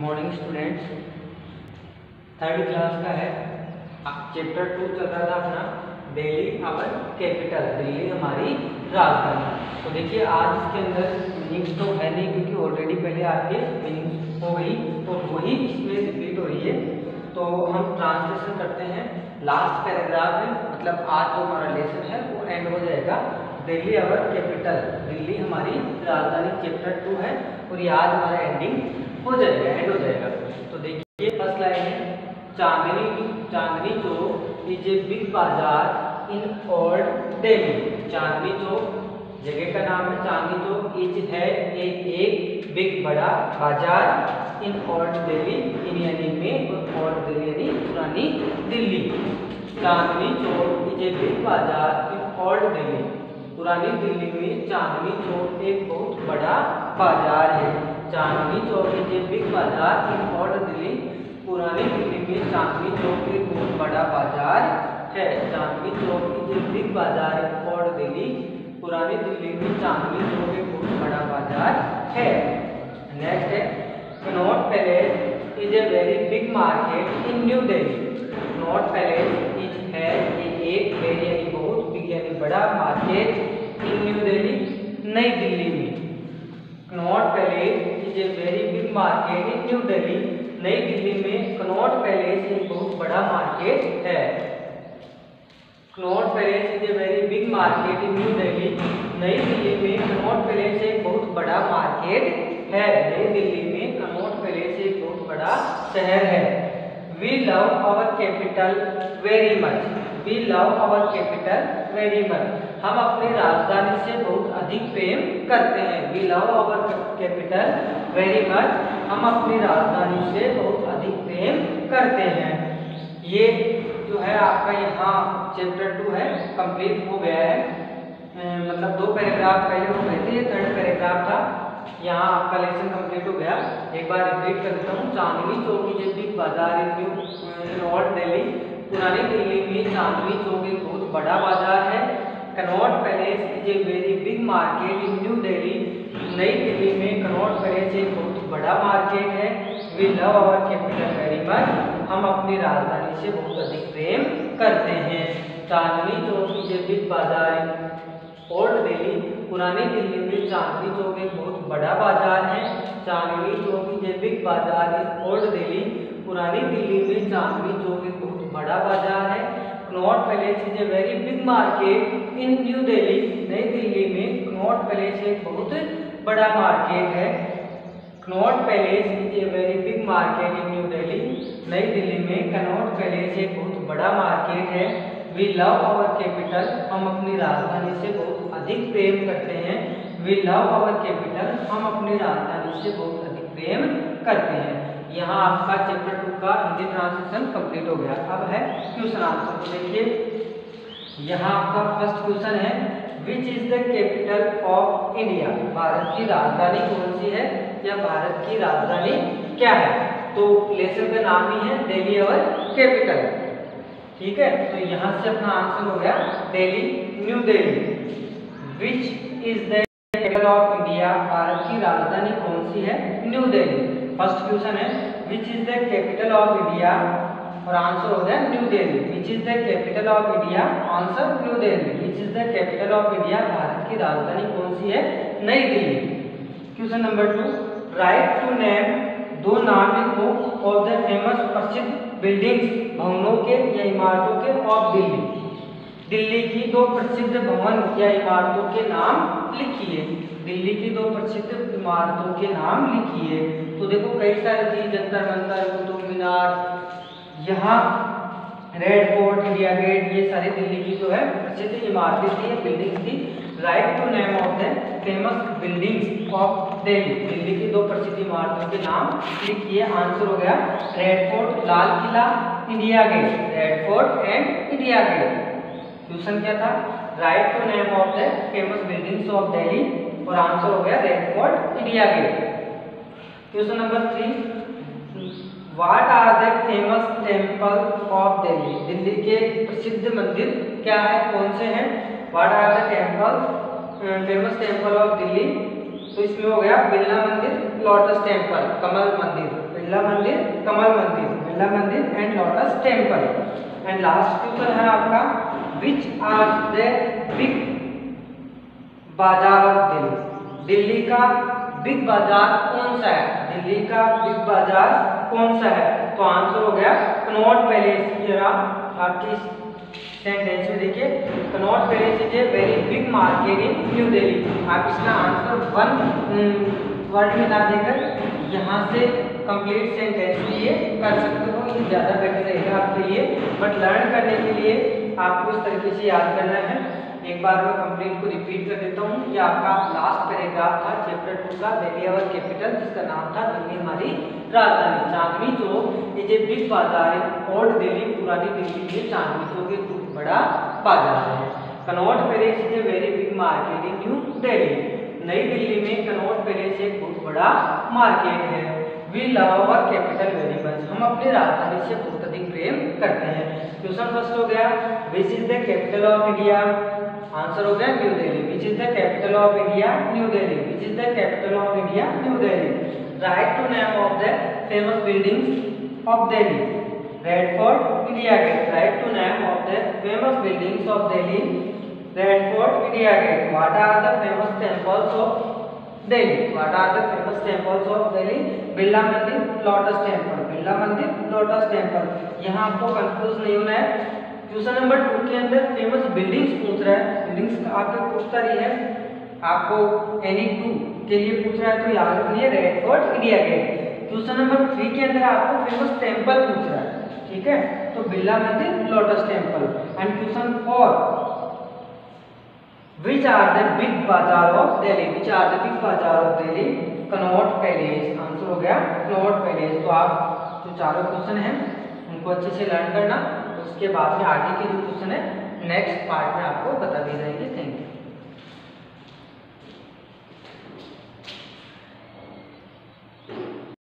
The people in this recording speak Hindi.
मॉर्निंग स्टूडेंट्स, थर्ड क्लास का है। चैप्टर 2 चल रहा था अपना दिल्ली आवर कैपिटल, दिल्ली हमारी राजधानी। तो देखिए आज इसके अंदर मीनिंग्स तो है नहीं क्योंकि ऑलरेडी पहले आपके मीनिंग्स हो गई, तो वही इसमें रिपीट हो रही है। तो हम ट्रांसलेशन करते हैं। लास्ट पैराग्राफ में मतलब आज जो हमारा लेसन है वो एंड हो जाएगा। दिल्ली आवर कैपिटल, दिल्ली हमारी राजधानी, चैप्टर 2 है और ये आज हमारा एंडिंग हो जाएगा, एंड हो जाएगा। तो देखिए फर्स्ट लाइन है, Chandni Chowk is a big बाजार इन ओल्ड दिल्ली। चांदनी चौक जगह का नाम है, चांदनी चौक इज है एक बिग बड़ा बाजार इन ओल्ड दिल्ली, इन यानी में और ओल्ड दिल्ली यानी पुरानी Delhi. Chandni Chowk is a big बाजार इन ओल्ड दिल्ली, पुरानी दिल्ली में चांदनी चौक एक बहुत बड़ा बाजार है। Chandni Chowk is a big बाजार इन ओल्ड दिल्ली, पुरानी दिल्ली में चांदनी चौक एक बहुत बड़ा बाजार है। Chandni Chowk is a big बाजार इन ओल्ड दिल्ली, पुरानी दिल्ली में चांदनी चौक एक बहुत बड़ा बाजार है। नेक्स्ट है, Connaught palace is a very big market in new Delhi. Connaught palace is है एक वेरी यानी बहुत बिग यानी बड़ा मार्केट इन न्यू दिल्ली, नई दिल्ली में। Connaught palace is a very big market in new Delhi, नई दिल्ली में कनॉट पैलेस एक बहुत बड़ा मार्केट है। Connaught palace is a very big market in new Delhi, नई दिल्ली में कनॉट पैलेस एक बहुत बड़ा मार्केट है। नई दिल्ली में कनॉट पैलेस एक बहुत बड़ा शहर है। We love our capital very much, we love our capital very much, हम अपनी राजधानी से बहुत अधिक प्रेम करते हैं। We love our capital very much, हम अपनी राजधानी से बहुत अधिक प्रेम करते हैं। ये जो है आपका यहाँ चैप्टर 2 है, कंप्लीट हो गया है। मतलब 2 पैराग्राफ पहले हो गए थे, ये थर्ड पैराग्राफ था। यहाँ आपका लेसन कंप्लीट हो गया। एक बार रिपीट कर देता हूँ। Chandni Chowk is a big बाजार इन ओल्ड दिल्ली, पुरानी दिल्ली में चांदनी चौक एक बहुत बड़ा बाजार है। Connaught palace is a very big market in new Delhi, नई दिल्ली में कनॉट पैलेस एक बहुत बड़ा मार्केट है। We love our capital very much, हम अपनी राजधानी से बहुत अधिक प्रेम करते हैं। Chandni Chowk is a big बाजार इन ओल्ड दिल्ली, पुरानी दिल्ली में चांदनी चौक एक बहुत बड़ा बाजार है। Chandni Chowk is a big बाजार इन ओल्ड दिल्ली, पुरानी दिल्ली में चांदनी चौक एक बहुत बड़ा बाजार है। Connaught palace is a very big market in new Delhi, नई दिल्ली में कनॉट पैलेस एक बहुत बड़ा मार्केट है। Connaught palace is a very big market in new Delhi, नई दिल्ली में कनॉट पैलेस एक बहुत बड़ा मार्केट है। वी लव आवर कैपिटल, हम अपनी राजधानी से बहुत अधिक प्रेम करते हैं। वी लव आवर कैपिटल, हम अपनी राजधानी से बहुत अधिक प्रेम करते हैं। यहाँ आपका चैप्टर 2 का हिंदी ट्रांसलेशन कंप्लीट हो गया। अब है क्वेश्चन आंसर। तो देखिए यहाँ आपका फर्स्ट क्वेश्चन है, which is the capital of India. Bharat की राजधानी कौन सी है या भारत की राजधानी क्या है। तो लेसन का नाम ही है दिल्ली आवर कैपिटल, ठीक है। तो यहाँ से अपना आंसर हो गया Delhi, new Delhi. Which is the capital of India, Bharat की राजधानी कौन सी है, न्यू दिल्ली। फर्स्ट क्वेश्चन है, which is the capital of India और आंसर हो गया New Delhi. Which is the capital of India, answer New Delhi. Which is the capital of India, Bharat की राजधानी कौन सी है, नई Delhi. Question number 2, write two name, दो नाम लिखो ऑफ द फेमस प्रसिद्ध बिल्डिंग्स, भवनों के या इमारतों के ऑफ दिल्ली। दिल्ली की 2 प्रसिद्ध भवन या इमारतों के नाम लिखिए। दिल्ली की 2 प्रसिद्ध इमारतों के नाम लिखिए। तो देखो कई सारी थी, जंतर मंतर, कुतुब मीनार, यहाँ रेड फोर्ट, इंडिया गेट, ये सारी दिल्ली की जो है प्रसिद्ध इमारतें थी, बिल्डिंग्स थी। Write two name of the famous buildings of Delhi, Delhi की 2 प्रसिद्ध इमारतों के नाम लिखिए। आंसर हो गया रेड फोर्ट, लाल किला, India Gate. Red Fort and India Gate. Question क्या था, write two name of the famous buildings of Delhi और आंसर हो गया Red Fort, India Gate. Question number 3, what are the famous temple of Delhi. Delhi के प्रसिद्ध मंदिर क्या है, कौन से हैं। What are the temple, famous temple of Delhi. तो इसमें हो गया बिरला मंदिर, लोटस टेम्पल, कमल मंदिर। बिरला मंदिर, कमल मंदिर, बिरला मंदिर and lotus temple. And last question है आपका, विच are the big bazaar of Delhi. Delhi का बिग बाजार कौन सा है? दिल्ली का बिग बाजार कौन सा है? तो आंसर हो गया कनॉट पैलेस। ये आपकी सेंटेंस में देखिए, Connaught palace is a very big market in new Delhi. आप इसका आंसर वन वर्ड में ना देकर यहाँ से कंप्लीट सेंटेंस भी ये कर सकते हो, ये ज़्यादा बेटर रहेगा आपके लिए। बट लर्न करने के लिए आपको इस तरीके से याद करना है। एक बार मैं कंप्लीट को रिपीट कर देता हूँ। ये आपका लास्ट पैराग्राफ था चैप्टर 2 का, दिल्ली आवर कैपिटल, जिसका नाम था दिल्ली हमारी राजधानी। चांदनी चौक ये जो बिग बाजार है, ओल्ड दिल्ली, पुरानी दिल्ली में चांदनी चौक एक बहुत बड़ा बाजार है। Connaught palace is a very big market in new Delhi. नई दिल्ली में कनॉट पैलेस एक बहुत बड़ा मार्केट है। We love our capital very much. हम अपनी राजधानी से बहुत अधिक प्रेम करते हैं। क्वेश्चन फर्स्ट हो गया, which is the capital of India. Answer हो गया New Delhi. Which is the capital of India? New Delhi. Which is the capital of India? New Delhi. Write two name of the famous buildings of Delhi. Red Fort, India Gate. Write two name of the famous buildings of Delhi. Red Fort, India Gate. What are the famous temples of Delhi? What are the famous temples of Delhi? Birla Mandir, lotus temple. Birla Mandir, lotus temple. यहाँ आपको कंफ्यूज नहीं होना है। क्वेश्चन नंबर 2 के अंदर फेमस बिल्डिंग्स पूछ रहा है। बिल्डिंग्स आपको पूछता रही है, आपको एनी 2 के लिए पूछ रहा है, तो याद रखिए Red Fort, India Gate. Question number 3 के अंदर आपको फेमस टेम्पल पूछ रहा है, ठीक है, तो Birla Mandir, lotus temple. And question 4, which are the big bazaar of Delhi? Which are the big bazaar of Delhi? Connaught Place. Answer हो गया कनॉट पैलेस। तो आप जो चारों क्वेश्चन हैं उनको अच्छे से लर्न करना, उसके बाद में आगे के जो क्वेश्चन है नेक्स्ट पार्ट में आपको बता दिए जाएंगे। Thank you.